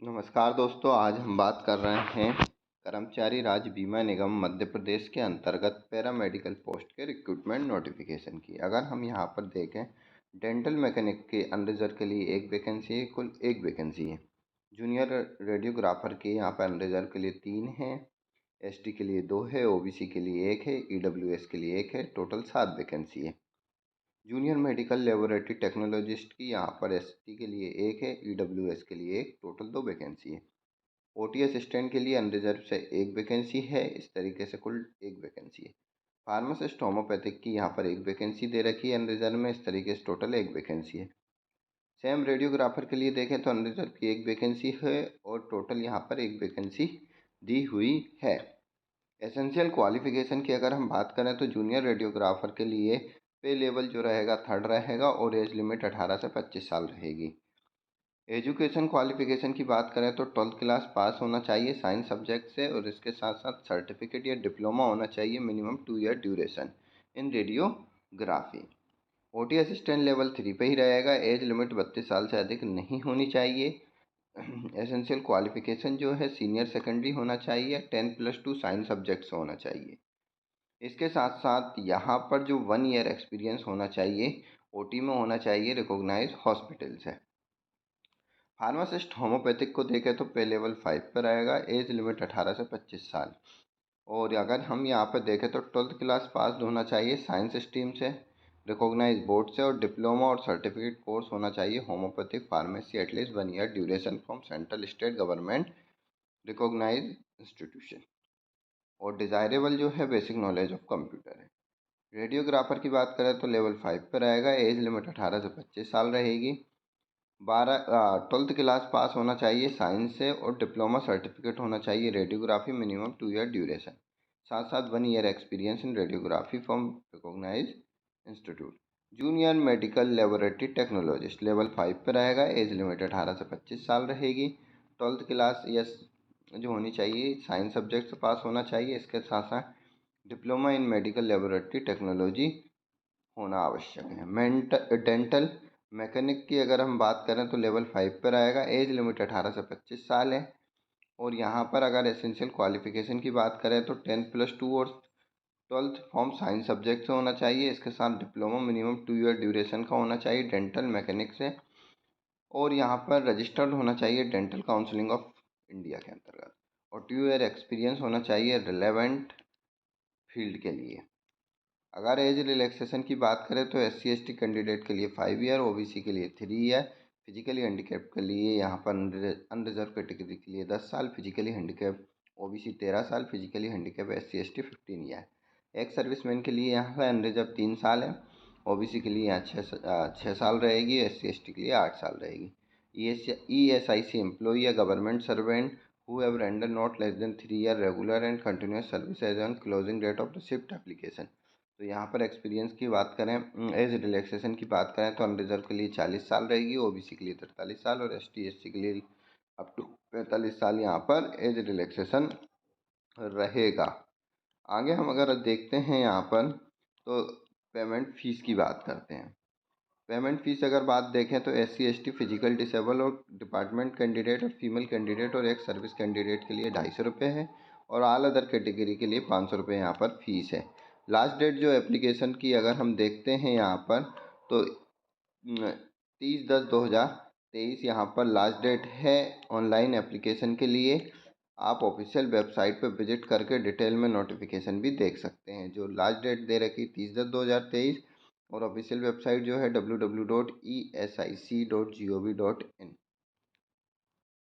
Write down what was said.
नमस्कार दोस्तों, आज हम बात कर रहे हैं कर्मचारी राज्य बीमा निगम मध्य प्रदेश के अंतर्गत पैरामेडिकल पोस्ट के रिक्रूटमेंट नोटिफिकेशन की। अगर हम यहाँ पर देखें, डेंटल मैकेनिक के अनरिजर्व के लिए एक वैकेंसी है, कुल एक वैकेंसी है। जूनियर रेडियोग्राफर के यहाँ पर अनरिजर्व के लिए 3 हैं, एसटी के लिए 2 है, ओबीसी के लिए 1 है, ईडब्ल्यूएस के लिए 1 है। टोटल 7 वैकेंसी है। जूनियर मेडिकल लेबोरेटरी टेक्नोलॉजिस्ट की यहाँ पर एसटी के लिए 1 है, ईडब्ल्यूएस के लिए 1, टोटल 2 वैकेंसी है। ओटी असिस्टेंट के लिए अनरिजर्व से 1 वैकेंसी है। इस तरीके से कुल 1 वैकेंसी है। फार्मासिस्ट होम्योपैथिक की यहाँ पर 1 वैकेंसी दे रखी है अनरिजर्व में। इस तरीके से टोटल 1 वैकेंसी है। सेम रेडियोग्राफर के लिए देखें तो अनरिजर्व की 1 वैकेंसी है और टोटल यहाँ पर 1 वैकेंसी दी हुई है। एसेंशियल क्वालिफिकेशन की अगर हम बात करें तो जूनियर रेडियोग्राफर के लिए पे लेवल जो रहेगा 3rd रहेगा और एज लिमिट 18 से 25 साल रहेगी। एजुकेशन क्वालिफिकेशन की बात करें तो 12th क्लास पास होना चाहिए साइंस सब्जेक्ट से, और इसके साथ साथ सर्टिफिकेट या डिप्लोमा होना चाहिए, मिनिमम 2 ईयर ड्यूरेशन इन रेडियोग्राफी। ओटी असिस्टेंट लेवल 3 पे ही रहेगा। एज लिमिट 32 साल से अधिक नहीं होनी चाहिए। एसेंशियल क्वालिफिकेशन जो है सीनियर सेकेंडरी होना चाहिए, 10+2 साइंस सब्जेक्ट से होना चाहिए। इसके साथ साथ यहाँ पर जो 1 ईयर एक्सपीरियंस होना चाहिए ओटी में होना चाहिए रिकॉग्नाइज हॉस्पिटल से। फार्मासिस्ट होम्योपैथिक को देखें तो पे लेवल 5 पर आएगा। एज लिमिट 18 से 25 साल। और अगर हम यहाँ पर देखें तो 12th क्लास पास होना चाहिए साइंस स्ट्रीम से, रिकॉग्नाइज बोर्ड से, और डिप्लोमा और सर्टिफिकेट कोर्स होना चाहिए homeopathic pharmacy at least 1 year duration from central state government recognize institution. और डिज़ायरेबल जो है बेसिक नॉलेज ऑफ कंप्यूटर है। रेडियोग्राफर की बात करें तो लेवल 5 पर आएगा। एज लिमिट 18 से 25 साल रहेगी। 12th क्लास पास होना चाहिए साइंस से और डिप्लोमा सर्टिफिकेट होना चाहिए रेडियोग्राफी, मिनिमम 2 ईयर ड्यूरेशन। साथ साथ 1 year experience in radiography from recognize institute. Junior medical laboratory technologist level 5 पर रहेगा। एज लिमिट 18 से 25 साल रहेगी। 12th क्लास यस जो होनी चाहिए साइंस सब्जेक्ट से पास होना चाहिए। इसके साथ साथ diploma in medical laboratory technology होना आवश्यक है। डेंटल मैकेनिक की अगर हम बात करें तो लेवल 5 पर आएगा। एज लिमिट 18 से 25 साल है। और यहाँ पर अगर एसेंशियल क्वालिफिकेशन की बात करें तो 10+2 और 12th फॉर्म साइंस सब्जेक्ट से होना चाहिए। इसके साथ डिप्लोमा मिनिमम 2 ईयर ड्यूरेशन का होना चाहिए डेंटल मैकेनिक से। और यहाँ पर रजिस्टर्ड होना चाहिए डेंटल काउंसिलिंग ऑफ इंडिया के अंतर्गत। और 2 ईयर एक्सपीरियंस होना चाहिए रिलेवेंट फील्ड के लिए। अगर एज रिलैक्सेशन की बात करें तो SC/ST कैंडिडेट के लिए 5 ईयर, ओबीसी के लिए 3 ईयर, फिजिकली हैंडीकैप के लिए यहाँ पर अनरिजर्व कैटेगरी के लिए 10 साल, फिजिकली हैंडीकैप ओबीसी 13 साल, physically handicap SC/ST 15 year. Ex serviceman के लिए यहाँ पर अनरिजर्व 3 साल है, ओबीसी के लिए यहाँ 6 साल रहेगी, SC/ST के लिए 8 साल रहेगी। ESIC एम्प्लॉई या government servant who have rendered not less than 3 year regular and continuous service as on closing date of the shift application। तो यहाँ पर एक्सपीरियंस की बात करें, एज रिलैक्सेशन की बात करें तो अनरिजर्व के लिए 40 साल रहेगी, ओबीसी के लिए 43 साल और ST/SC के लिए अप टू 45 साल यहाँ पर एज रिलैक्सेशन रहेगा। आगे हम अगर देखते हैं यहाँ पर तो पेमेंट फ़ीस की बात करते हैं। पेमेंट फ़ीस अगर बात देखें तो SC/ST, फिजिकल डिसेबल और डिपार्टमेंट कैंडिडेट और फीमेल कैंडिडेट और एक सर्विस कैंडिडेट के लिए 250 रुपये है, और ऑल अदर कैटेगरी के लिए 500 रुपये यहाँ पर फ़ीस है। लास्ट डेट जो एप्लीकेशन की अगर हम देखते हैं यहाँ पर तो 30/10/2023 यहाँ पर लास्ट डेट है ऑनलाइन एप्लीकेशन के लिए। आप ऑफिशियल वेबसाइट पर विजिट करके डिटेल में नोटिफिकेशन भी देख सकते हैं। जो लास्ट डेट दे रखी 30/10/2023 और ऑफिशियल वेबसाइट जो है www.esic.gov.in।